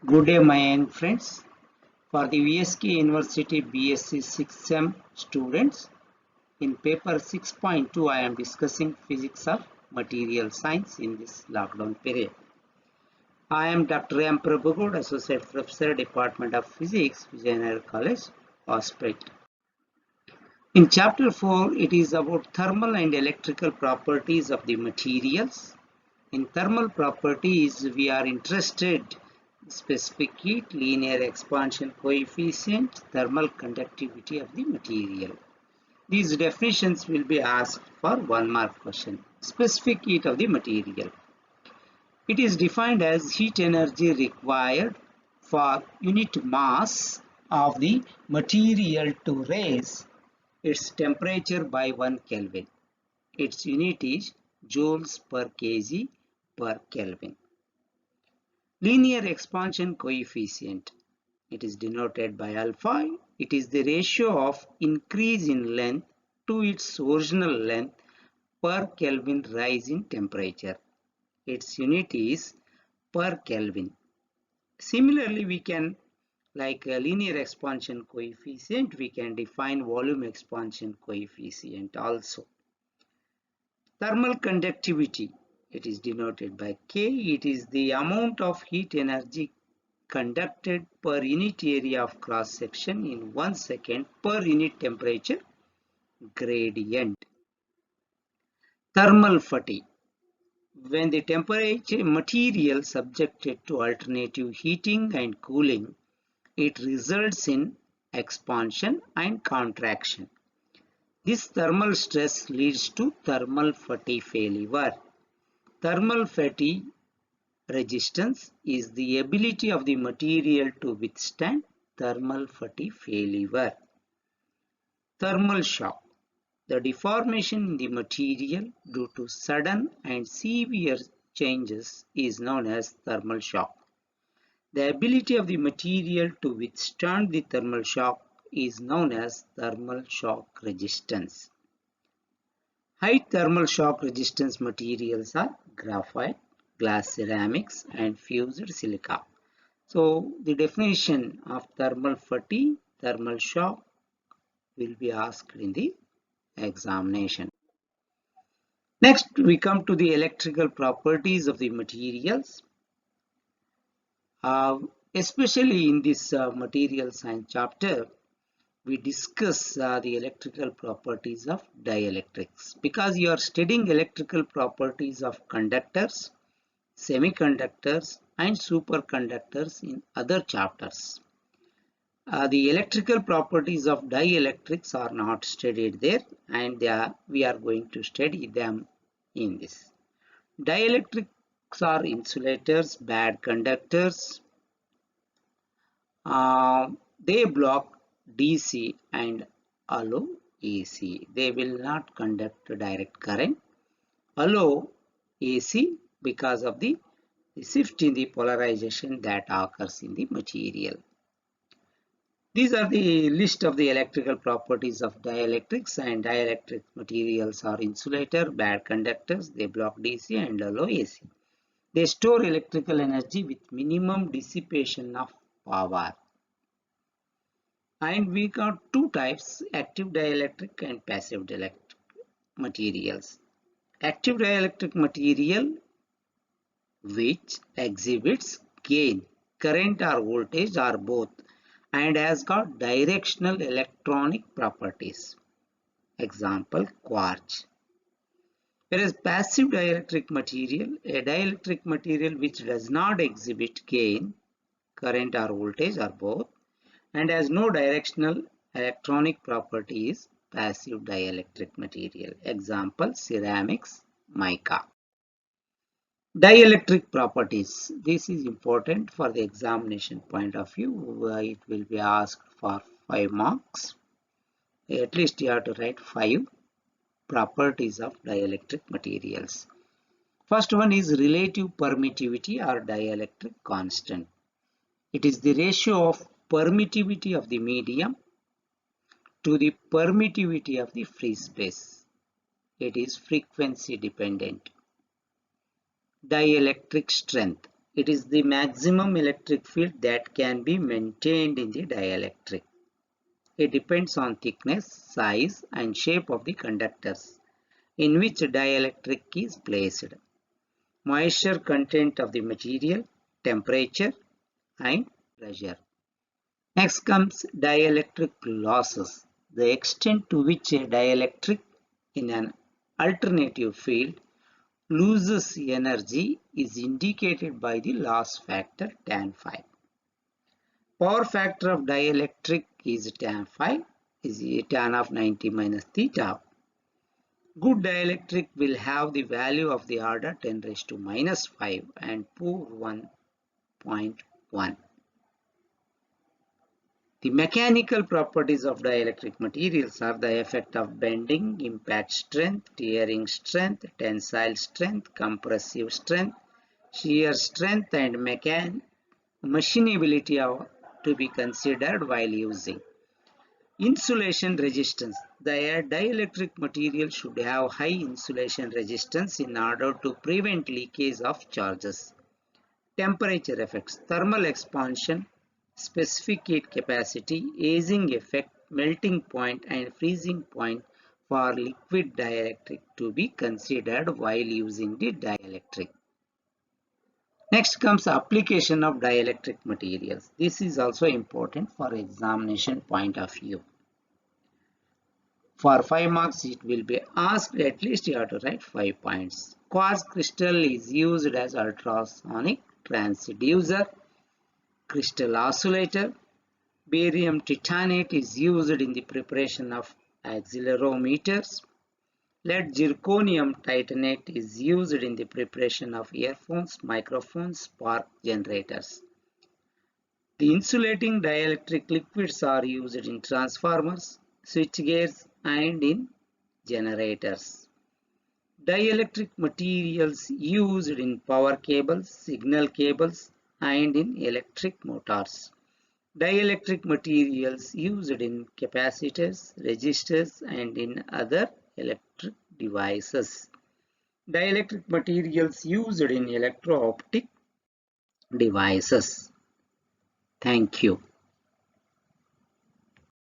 Good day, my young friends. For the VSK University BSc 6th Sem students, in paper 6.2, I am discussing physics of material science in this lockdown period. I am Dr. M. Prabhugood, Associate Professor, Department of Physics, Vijayanagar College, Hospet. In chapter 4, it is about thermal and electrical properties of the materials. In thermal properties, we are interested in specific heat, linear expansion coefficient, thermal conductivity of the material. These definitions will be asked for 1-mark question. Specific heat of the material. It is defined as heat energy required for unit mass of the material to raise its temperature by 1 Kelvin. Its unit is joules per kg per Kelvin. Linear expansion coefficient. It is denoted by alpha. It is the ratio of increase in length to its original length per Kelvin rise in temperature. Its unit is per Kelvin. Similarly, we can, like a linear expansion coefficient, we can define volume expansion coefficient also. Thermal conductivity, it is denoted by K. It is the amount of heat energy conducted per unit area of cross section in 1 second per unit temperature gradient. Thermal fatigue. When the temperature material subjected to alternative heating and cooling, it results in expansion and contraction. This thermal stress leads to thermal fatigue failure. Thermal fatigue resistance is the ability of the material to withstand thermal fatigue failure. Thermal shock. The deformation in the material due to sudden and severe changes is known as thermal shock. The ability of the material to withstand the thermal shock is known as thermal shock resistance. High thermal shock resistance materials are graphite, glass ceramics, and fused silica. So the definition of thermal fatigue, thermal shock will be asked in the examination. Next, we come to the electrical properties of the materials. Especially in this material science chapter, we discuss the electrical properties of dielectrics, because you are studying electrical properties of conductors, semiconductors, and superconductors in other chapters. The electrical properties of dielectrics are not studied there, and we are going to study them in this. Dielectrics are insulators, bad conductors. They block DC and allow AC. They will not conduct direct current. Allow AC because of the shift in the polarization that occurs in the material. These are the list of the electrical properties of dielectrics, and dielectric materials are insulator, bad conductors, they block DC and allow AC. They store electrical energy with minimum dissipation of power. And we got two types, active dielectric and passive dielectric materials. Active dielectric material which exhibits gain, current or voltage or both, and has got directional electronic properties. Example, quartz. Whereas passive dielectric material, a dielectric material which does not exhibit gain, current or voltage or both, and has no directional electronic properties, passive dielectric material. Example, ceramics, mica. Dielectric properties. This is important for the examination point of view. It will be asked for 5 marks. At least you have to write 5 properties of dielectric materials. First one is relative permittivity or dielectric constant. It is the ratio of permittivity of the medium to the permittivity of the free space. It is frequency dependent. Dielectric strength. It is the maximum electric field that can be maintained in the dielectric. It depends on thickness, size, and shape of the conductors in which dielectric is placed, moisture content of the material, temperature, and pressure. Next comes dielectric losses. The extent to which a dielectric in an alternative field loses energy is indicated by the loss factor tan phi. Power factor of dielectric is tan phi is tan of 90 minus theta. Good dielectric will have the value of the order 10 raised to minus 5 and poor 1.1. The mechanical properties of dielectric materials are the effect of bending, impact strength, tearing strength, tensile strength, compressive strength, shear strength, and machinability are to be considered while using. Insulation resistance. The dielectric material should have high insulation resistance in order to prevent leakage of charges. Temperature effects. Thermal expansion, specific heat capacity, aging effect, melting point, and freezing point for liquid dielectric to be considered while using the dielectric. Next comes application of dielectric materials. This is also important for examination point of view. For 5 marks, it will be asked at least you have to write 5 points. Quartz crystal is used as ultrasonic transducer, crystal oscillator. Barium titanate is used in the preparation of accelerometers. Lead zirconium titanate is used in the preparation of earphones, microphones, spark generators. The insulating dielectric liquids are used in transformers, switchgears, and in generators. Dielectric materials used in power cables, signal cables, and in electric motors. Dielectric materials used in capacitors, resistors, and in other electric devices. Dielectric materials used in electro-optic devices. Thank you.